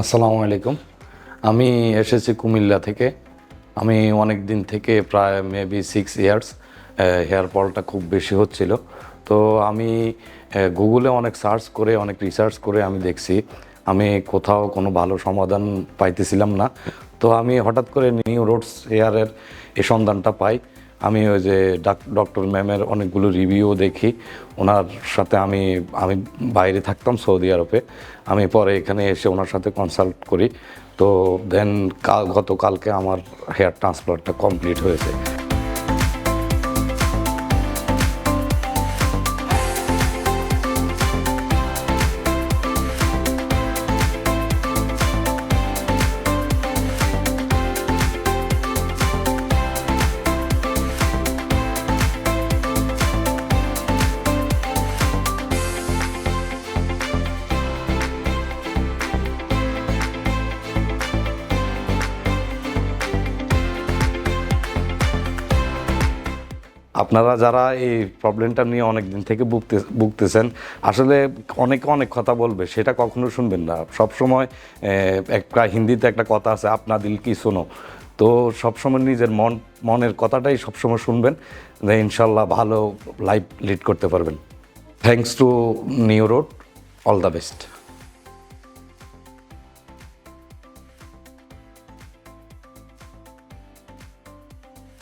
আসসালামু আলাইকুম। আমি এসেছি কুমিল্লা থেকে। আমি অনেক দিন থেকে প্রায় মেবি 6 ইয়ার্স হেয়ার ফলটা খুব বেশি হচ্ছিল। তো আমি গুগলে অনেক সার্চ করে অনেক রিসার্চ করে আমি দেখছি আমি কোথাও কোনো ভালো সমাধান পাইতেছিলাম না। তো আমি হঠাৎ করে নিউ রোডস হেয়ারের এই সন্ধানটা পাই। আমি ওই যে ডক্টর ম্যামের অনেকগুলো রিভিউ দেখি। ওনার সাথে আমি বাইরে থাকতাম সৌদি আরবে। আমি পরে এখানে এসে ওনার সাথে কনসাল্ট করি। তো দেন গতকালকে আমার হেয়ার ট্রান্সপ্লান্টটা কমপ্লিট হয়েছে। আপনারা যারা এই প্রবলেমটা নিয়ে অনেক দিন থেকে ভুগতেছেন, আসলে অনেক কথা বলবে, সেটা কখনো শুনবেন না। সবসময় একটা হিন্দিতে একটা কথা আছে, আপনা দিল কি শোনো। তো সবসময় নিজের মনের কথাটাই সবসময় শুনবেন, ইনশাল্লাহ ভালো লাইফ লিড করতে পারবেন। Thanks to new road, all the best.